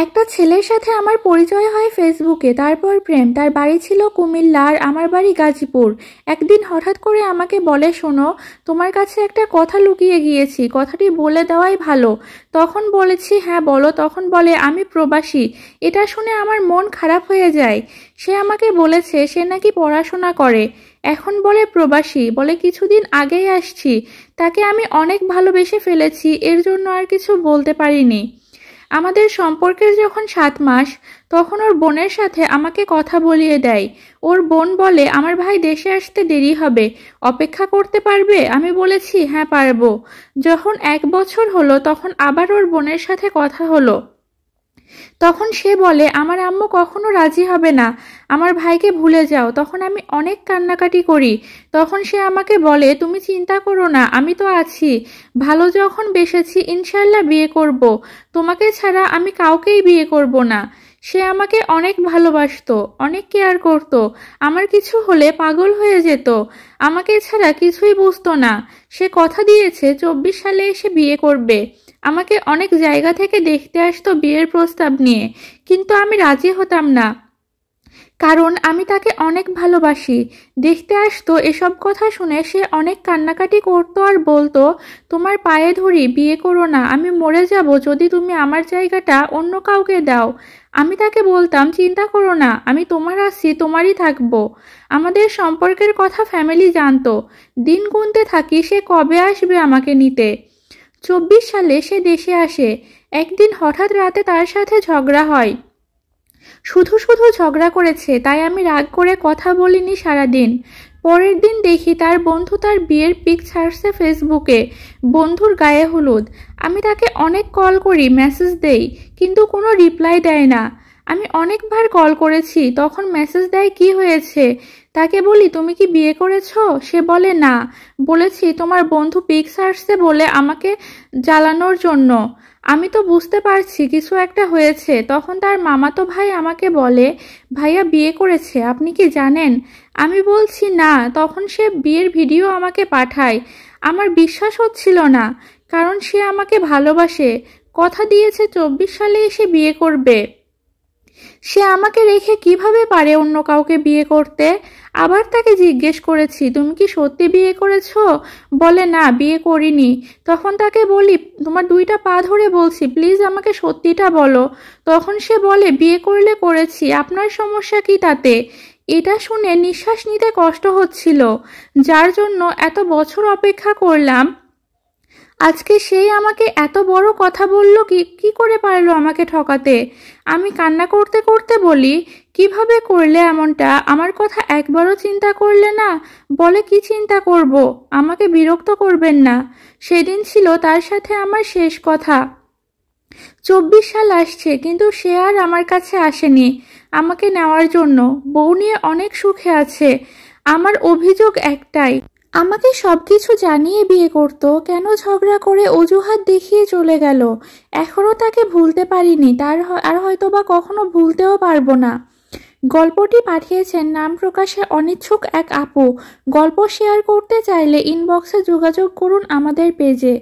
একটা ছেলের সাথে আমার পরিচয় হয় ফেসবুকে, তারপর প্রেম। তার বাড়ি ছিল কুমিল্লা আর আমার বাড়ি গাজীপুর। একদিন হঠাৎ করে আমাকে বলে, শোনো, তোমার কাছে একটা কথা লুকিয়ে গিয়েছি, কথাটি বলে দেওয়াই ভালো। তখন বলেছি, হ্যাঁ বলো। তখন বলে, আমি প্রবাসী। এটা শুনে আমার মন খারাপ হয়ে যায়। সে আমাকে বলেছে সে নাকি পড়াশোনা করে, এখন বলে প্রবাসী। বলে কিছুদিন আগেই আসছি, তাকে আমি অনেক ভালোবেসে ফেলেছি, এর জন্য আর কিছু বলতে পারিনি। আমাদের সম্পর্কের যখন 7 মাস, তখন ওর বোনের সাথে আমাকে কথা বলিয়ে দেয়। ওর বোন বলে, আমার ভাই দেশে আসতে দেরি হবে, অপেক্ষা করতে পারবে? আমি বলেছি, হ্যাঁ পারবো। যখন 1 বছর হলো, তখন আবার ওর বোনের সাথে কথা হলো। তখন সে বলে, আমার আম্মু কখনো রাজি হবে না, আমার ভাইকে ভুলে যাও। তখন আমি অনেক কান্নাকাটি করি। তখন সে আমাকে বলে, তুমি চিন্তা করো না, আমি তো আছি। ভালো যখন বেসেছি, ইনশাল্লাহ বিয়ে করব। তোমাকে ছাড়া আমি কাউকেই বিয়ে করব না। সে আমাকে অনেক ভালোবাসতো, অনেক কেয়ার করত। আমার কিছু হলে পাগল হয়ে যেত, আমাকে ছাড়া কিছুই বুঝতো না। সে কথা দিয়েছে 24 সালে এসে বিয়ে করবে। আমাকে অনেক জায়গা থেকে দেখতে আসতো বিয়ের প্রস্তাব নিয়ে, কিন্তু আমি রাজি হতাম না, কারণ আমি তাকে অনেক ভালোবাসি। দেখতে আসতো, এসব কথা শুনে সে অনেক কান্নাকাটি করতো আর বলতো, তোমার পায়ে ধরি, বিয়ে করো না, আমি মরে যাব যদি তুমি আমার জায়গাটা অন্য কাউকে দাও। আমি তাকে বলতাম, চিন্তা করো না, আমি তোমার আছি, তোমারই থাকবো। আমাদের সম্পর্কের কথা ফ্যামিলি জানতো। দিন গুনতে থাকি সে কবে আসবে আমাকে নিতে। 24 সালে সে দেশে আসে। একদিন হঠাৎ রাতে তার সাথে ঝগড়া হয়। শুধু শুধু ঝগড়া করেছে, তাই আমি রাগ করে কথা বলিনি সারাদিন। পরের দিন দেখি তার বন্ধু তার বিয়ের পিক ছাড়ছে ফেসবুকে, বন্ধুর গায়ে হলুদ। আমি তাকে অনেক কল করি, মেসেজ দেই, কিন্তু কোনো রিপ্লাই দেয় না। আমি অনেকবার কল করেছি, তখন মেসেজ দেয় কি হয়েছে। তাকে বলি, তুমি কি বিয়ে করেছো? সে বলে না। বলেছি, তোমার বন্ধু পিক ছাড়ছে বলে আমাকে জ্বালানোর জন্য। আমি তো বুঝতে পারছি কিছু একটা হয়েছে। তখন তার মামাতো ভাই আমাকে বলে, ভাইয়া বিয়ে করেছে, আপনি কি জানেন? আমি বলছি না। তখন সে বিয়ের ভিডিও আমাকে পাঠায়। আমার বিশ্বাস হচ্ছিল না, কারণ সে আমাকে ভালোবাসে, কথা দিয়েছে 24 সালে এসে বিয়ে করবে। সে আমাকে রেখে কিভাবে পারে অন্য কাউকে বিয়ে করতে? আবার তাকে জিজ্ঞেস করেছি, তুমি কি সত্যি বিয়ে করেছো? বলে না, বিয়ে করিনি। তখন তাকে বলি, তোমার 2টা পা ধরে বলছি, প্লিজ আমাকে সত্যিটা বলো। তখন সে বলে, বিয়ে করলে করেছি, আপনার সমস্যা কি তাতে? এটা শুনে নিঃশ্বাস নিতে কষ্ট হচ্ছিল, যার জন্য এত বছর অপেক্ষা করলাম। আজকে সেই আমাকে এত বড় কথা বলল, কি করে পারলো আমাকে ঠকাতে? আমি কান্না করতে করতে বলি, কিভাবে করলে এমনটা? আমার কথা একবারও চিন্তা করলে না? বলে, কি চিন্তা করব? আমাকে বিরক্ত করবেন না। সেদিন ছিল তার সাথে আমার শেষ কথা। 24 সাল আসছে, কিন্তু সে আর আমার কাছে আসেনি আমাকে নেওয়ার জন্য। বউ নিয়ে অনেক সুখে আছে। আমার অভিযোগ একটাই, আমাকে সবকিছু জানিয়ে বিয়ে করতো, কেন ঝগড়া করে অজুহাত দেখিয়ে চলে গেল? এখনো তাকে ভুলতে পারিনি, আর হয়তোবা কখনো ভুলতেও পারবো না। গল্পটি পাঠিয়েছেন নাম প্রকাশে অনিচ্ছুক এক আপু। গল্প শেয়ার করতে চাইলে ইনবক্সে যোগাযোগ করুন আমাদের পেজে।